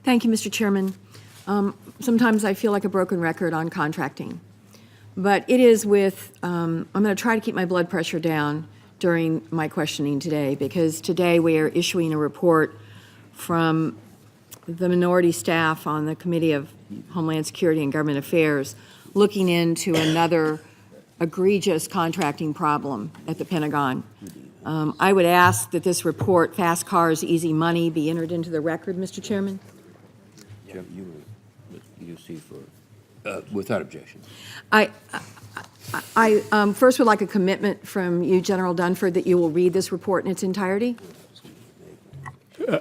Thank you, Mr. Chairman. Sometimes I feel like a broken record on contracting, but it is with, I'm going to try to keep my blood pressure down during my questioning today, because today we are issuing a report from the minority staff on the Committee of Homeland Security and Government Affairs looking into another egregious contracting problem at the Pentagon. I would ask that this report, Fast Cars, Easy Money, be entered into the record, Mr. Chairman. You see for, without objection. I first would like a commitment from you, General Dunford, that you will read this report in its entirety.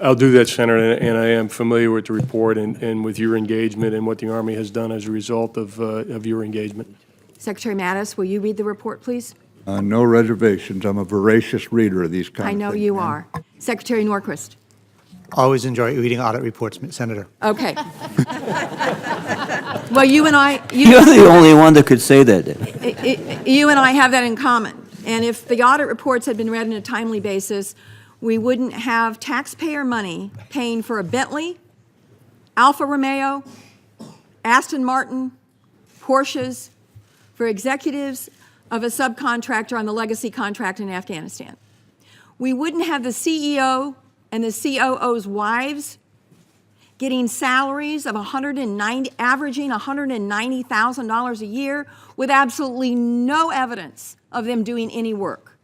I'll do that, Senator, and I am familiar with the report and with your engagement and what the Army has done as a result of your engagement. Secretary Mattis, will you read the report, please? No reservations. I'm a voracious reader of these kinds of things. I know you are. Secretary Norquist. Always enjoy reading audit reports, Senator. Okay. Well, you and I... You're the only one that could say that. You and I have that in common. And if the audit reports had been read on a timely basis, we wouldn't have taxpayer money paying for a Bentley, Alfa Romeo, Aston Martin, Porsches, for executives of a subcontractor on the Legacy contract in Afghanistan. We wouldn't have the CEO and the COO's wives getting salaries of averaging $190,000 a year with absolutely no evidence of them doing any work.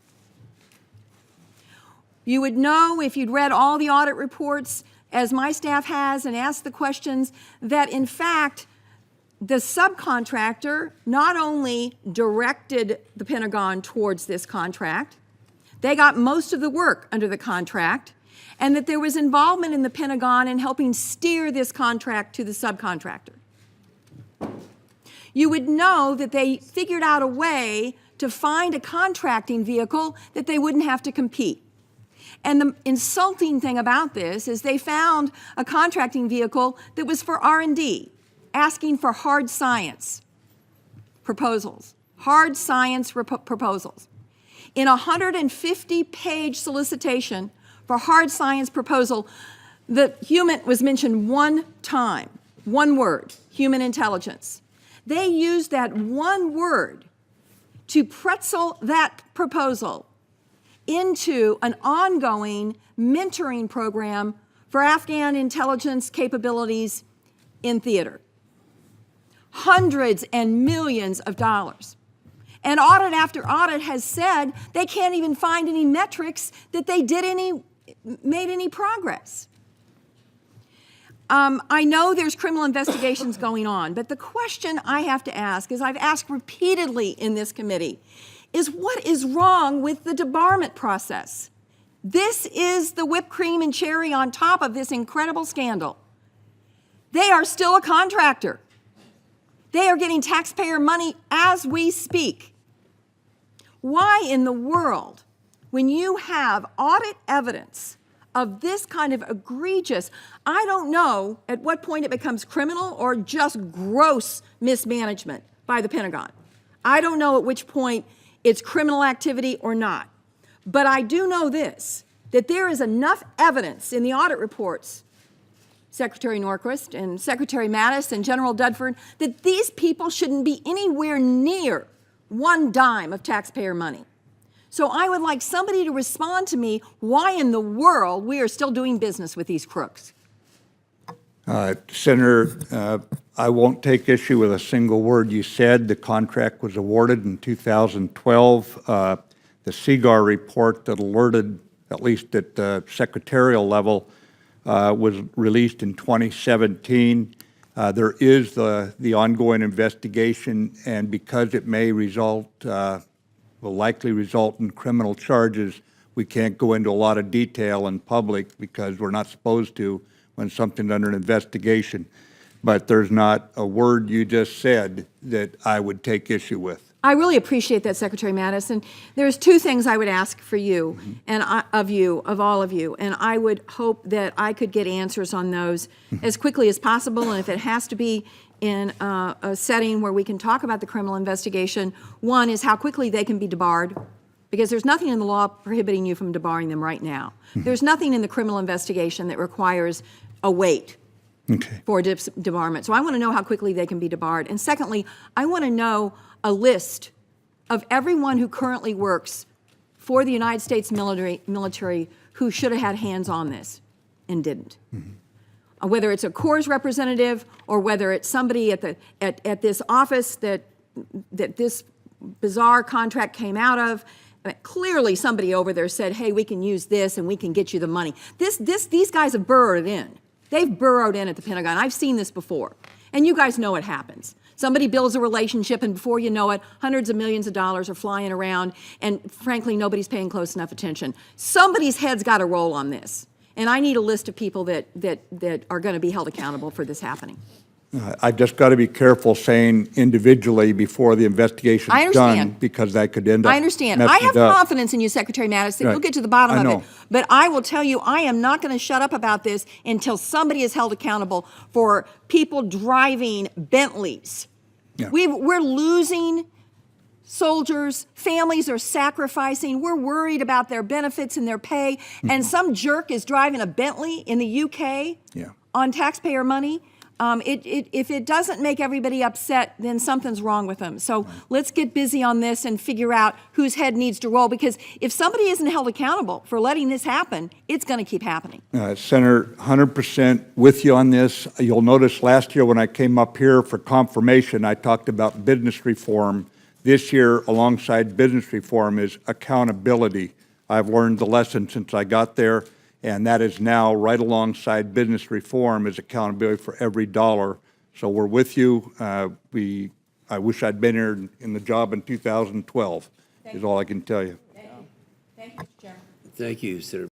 You would know, if you'd read all the audit reports, as my staff has, and asked the questions, that in fact, the subcontractor not only directed the Pentagon towards this contract, they got most of the work under the contract, and that there was involvement in the Pentagon in helping steer this contract to the subcontractor. You would know that they figured out a way to find a contracting vehicle that they wouldn't have to compete. And the insulting thing about this is they found a contracting vehicle that was for R&D, asking for hard science proposals, hard science proposals. In a 150-page solicitation for hard science proposal, the human was mentioned one time, one word, human intelligence. They used that one word to pretzel that proposal into an ongoing mentoring program for Afghan intelligence capabilities in theater. Hundreds and millions of dollars. And audit after audit has said they can't even find any metrics that they made any progress. I know there's criminal investigations going on, but the question I have to ask, as I've asked repeatedly in this committee, is what is wrong with the debarment process? This is the whipped cream and cherry on top of this incredible scandal. They are still a contractor. They are getting taxpayer money as we speak. Why in the world, when you have audit evidence of this kind of egregious, I don't know at what point it becomes criminal or just gross mismanagement by the Pentagon. I don't know at which point it's criminal activity or not. But I do know this, that there is enough evidence in the audit reports, Secretary Norquist and Secretary Mattis and General Dunford, that these people shouldn't be anywhere near one dime of taxpayer money. So I would like somebody to respond to me why in the world we are still doing business with these crooks. Senator, I won't take issue with a single word you said. The contract was awarded in 2012. The CGAR report that alerted, at least at the secretarial level, was released in 2017. There is the ongoing investigation, and because it may result, will likely result in criminal charges, we can't go into a lot of detail in public because we're not supposed to when something's under an investigation. But there's not a word you just said that I would take issue with. I really appreciate that, Secretary Mattis. And there's two things I would ask for you and of all of you, and I would hope that I could get answers on those as quickly as possible. And if it has to be in a setting where we can talk about the criminal investigation, one is how quickly they can be debarred, because there's nothing in the law prohibiting you from debarring them right now. There's nothing in the criminal investigation that requires a wait. Okay. for debarment. So I want to know how quickly they can be debarred. And secondly, I want to know a list of everyone who currently works for the United States military who should have had hands on this and didn't. Whether it's a Corps representative or whether it's somebody at this office that this bizarre contract came out of. Clearly somebody over there said, hey, we can use this and we can get you the money. These guys have burrowed in. They've burrowed in at the Pentagon. I've seen this before. And you guys know it happens. Somebody builds a relationship, and before you know it, hundreds of millions of dollars are flying around, and frankly, nobody's paying close enough attention. Somebody's head's got to roll on this. And I need a list of people that are going to be held accountable for this happening. I've just got to be careful saying individually before the investigation's I understand. done, because that could end up I understand. I messing have it up. confidence in you, Secretary Mattis, that Right. you'll get to the bottom I of know. it. But I will tell you, I am not going to shut up about this until somebody is held accountable for people driving Bentleys. Yeah. We're losing soldiers, families are sacrificing, we're worried about their benefits and their pay, and some jerk is driving a Bentley in the UK Yeah. on taxpayer money. If it doesn't make everybody upset, then something's wrong with them. So let's get busy on this and figure out whose head needs to roll, because if somebody isn't held accountable for letting this happen, it's going to keep happening. Senator, 100% with you on this. You'll notice last year when I came up here for confirmation, I talked about business reform. This year, alongside business reform, is accountability. I've learned the lesson since I got there, and that is now right alongside business reform is accountability for every dollar. So we're with you. I wish I'd been here in the job in 2012, is all I can tell you. Thank you, Chairman. Thank you, Senator.